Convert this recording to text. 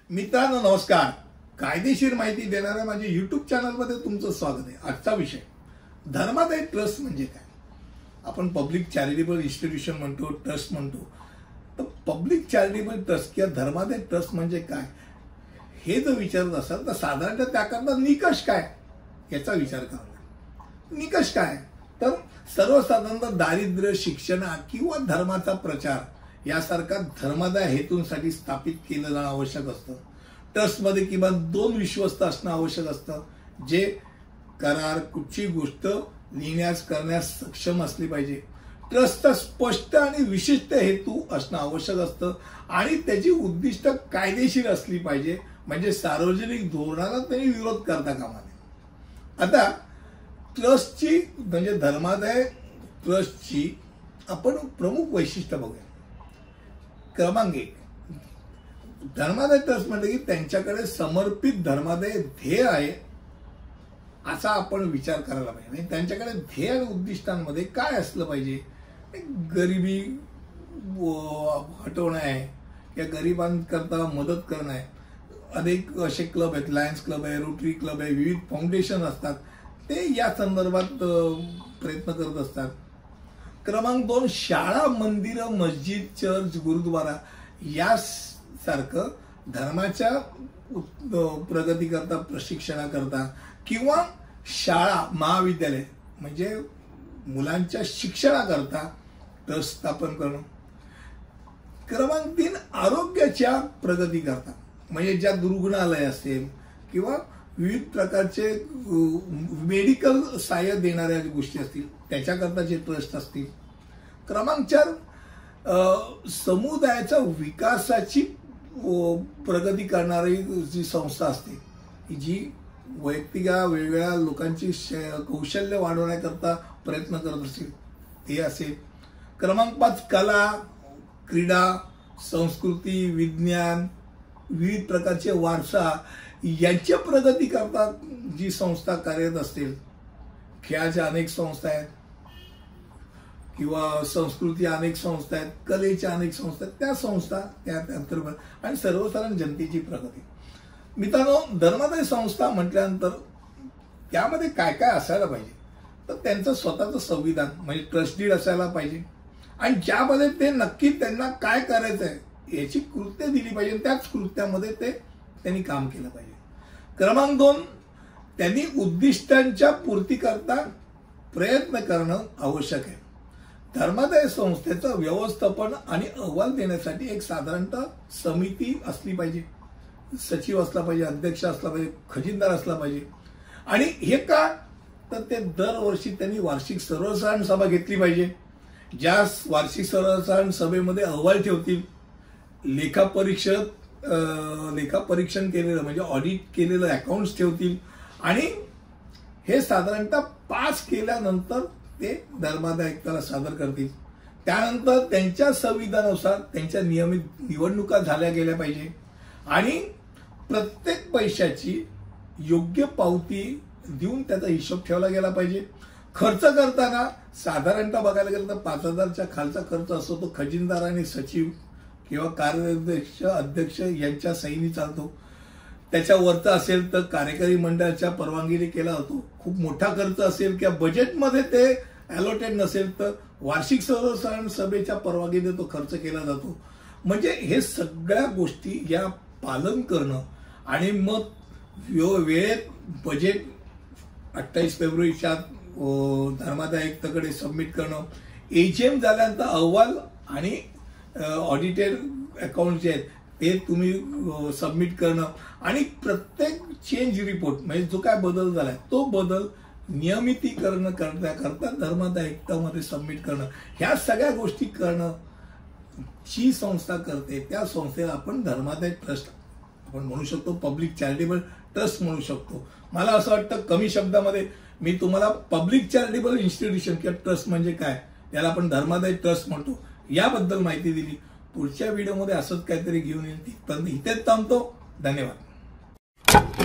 मित्रांनो नमस्कार. कायदेशीर माहिती देणाऱ्या माझ्या YouTube चॅनलमध्ये तुमचं स्वागत आहे. आजचा विषय धर्मादाय ट्रस्ट म्हणजे काय. आपण पब्लिक चॅरिटेबल इन्स्टिट्यूशन म्हणतो, ट्रस्ट म्हणतो. तर पब्लिक चॅरिटेबल ट्रस्ट किंवा धर्मादाय ट्रस्ट म्हणजे काय हे जर विचारत असाल तर साधारणतः त्याकरता निकष काय याचा विचार करावा. निकष काय तर सर्वसाधारणतः दारिद्र्य, शिक्षण किंवा धर्माचा प्रचार यासारखा धर्मादाय हेतूंसाठी स्थापित केलं जाणं आवश्यक असतं. ट्रस्टमध्ये किमान 2 विश्वस्त असणं आवश्यक असतं, जे करार कुठची गोष्ट लिहिण्यास करण्यास सक्षम असली पाहिजे. ट्रस्टचा स्पष्ट आणि विशिष्ट हेतू असणं आवश्यक असतं आणि त्याची उद्दिष्ट कायदेशीर असली पाहिजे, म्हणजे सार्वजनिक धोरणाला त्यांनी विरोध करता कामा नये. आता ट्रस्टची म्हणजे धर्मादाय ट्रस्टची आपण प्रमुख वैशिष्ट्य बघूया. क्रमांक 1, धर्मादाय ट्रस्ट म्हणजे की त्यांच्याकडे समर्पित धर्मादाय ध्येय आहे असा आपण विचार करायला पाहिजे. त्यांच्याकडे ध्येय आणि उद्दिष्टांमध्ये काय असलं पाहिजे. गरिबी हटवणं आहे या गरिबांकरता मदत करणं आहे. अनेक असे क्लब आहेत, लायन्स क्लब आहे, रोटरी क्लब आहे, विविध फाउंडेशन असतात, ते या संदर्भात प्रयत्न करत असतात. क्रमांक 2, शाळा, मंदिरं, मस्जिद, चर्च, गुरुद्वारा यासारखं धर्माच्या प्रगतीकरता, प्रशिक्षणाकरता किंवा शाळा, महाविद्यालय म्हणजे मुलांच्या शिक्षणाकरता ट्रस्ट स्थापन करणं. क्रमांक 3, आरोग्याच्या प्रगतीकरता म्हणजे ज्या रुग्णालय असेल किंवा विविध प्रकारचे मेडिकल सहाय्य देणाऱ्या गोष्टी असतील त्याच्याकरता जे ट्रस्ट असतील. क्रमांक 4, समुदायाच्या विकासाची प्रगती करणारी जी संस्था असते, जी वैयक्तिक वेगवेगळ्या लोकांची कौशल्य वाढवण्याकरता प्रयत्न करत असतील ते असेल. क्रमांक 5, कला, क्रीडा, संस्कृती, विज्ञान, विविध प्रकारचे वारसा यांच्या प्रगती करता जी संस्था कार्यरत असतील. खेळाच्या अनेक संस्था आहेत किंवा संस्कृती अनेक संस्था आहेत, कलेच्या अनेक संस्था आहेत, त्या संस्था त्या अंतर्गत आणि सर्वसाधारण जनतेची प्रगती. मित्रांनो, धर्मादाय संस्था म्हटल्यानंतर त्यामध्ये काय काय असायला पाहिजे तर त्यांचं स्वतःचं संविधान म्हणजे ट्रस्ट डीड असायला पाहिजे आणि ज्यामध्ये ते नक्की त्यांना काय करायचं आहे याची कृत्य दिली पाहिजे, त्याच कृत्यामध्ये त्यांनी काम केलं पाहिजे. क्रमांक 2, त्यांनी उद्दिष्टांच्या पूर्तीकरता प्रयत्न करणं आवश्यक आहे. धर्मादाय संस्थेचं व्यवस्थापन आणि अहवाल देण्यासाठी एक साधारणतः समिती असली पाहिजे, सचिव असला पाहिजे, अध्यक्ष असला पाहिजे, खजिनदार असला पाहिजे. आणि हे का तर ते दरवर्षी त्यांनी वार्षिक सर्वसाधारण सभा घेतली पाहिजे, ज्या वार्षिक सर्वसाधारण सभेमध्ये अहवाल ठेवतील, लेखापरीक्षण केलेलं म्हणजे ऑडिट केलेलं अकाउंट्स ठेवतील आणि हे साधारणतः पास केल्यानंतर ते धर्मादाय आयुक्ताला सादर करतील. त्यानंतर त्यांच्या संविधानानुसार त्यांच्या नियमित निवडणुका झाल्या गेल्या पाहिजे आणि प्रत्येक पैशाची योग्य पावती देऊन त्याचा हिशोब ठेवला गेला पाहिजे. खर्च करताना साधारणतः बघायला गेलं तर 5,000च्या खालचा खर्च असतो तो खजिनदार आणि सचिव किंवा कार्याध्यक्ष, अध्यक्ष यांच्या सहीने चालतो. त्याच्यावरचा असेल तर कार्यकारी मंडळाच्या परवानगीने केला जातो. खूप मोठा खर्च असेल किंवा बजेटमध्ये ते अलॉटेड नसेल तर वार्षिक सर्वसाधारण सभेच्या परवानगीने तो खर्च केला जातो. म्हणजे हे सगळ्या गोष्टी या पालन करणं आणि मग वेळेत बजेट 28 फेब्रुवारीच्या धर्मादाय आयुक्ताकडे सबमिट करणं, एजीएम झाल्यानंतर अहवाल आणि ऑडिटेड अकाउंट जे आहेत ते तुम्ही सबमिट करणं आणि प्रत्येक चेंज रिपोर्ट म्हणजे जो काय बदल झालाय तो बदल नियमितीकरण करता धर्मादाय आयुक्तामध्ये सबमिट करणं, ह्या सगळ्या गोष्टी करणं जी संस्था करते त्या संस्थेला आपण धर्मादाय ट्रस्ट आपण म्हणू शकतो, पब्लिक चॅरिटेबल ट्रस्ट म्हणू शकतो. मला असं वाटतं कमी शब्दामध्ये मी तुम्हाला पब्लिक चॅरिटेबल इन्स्टिट्यूशन किंवा ट्रस्ट म्हणजे काय याला आपण धर्मादाय ट्रस्ट म्हणतो याबद्दल माहिती दिली. पुढच्या व्हिडिओमध्ये असंच काहीतरी घेऊन येईल. तिथपर्यंत इथेच थांबतो. धन्यवाद.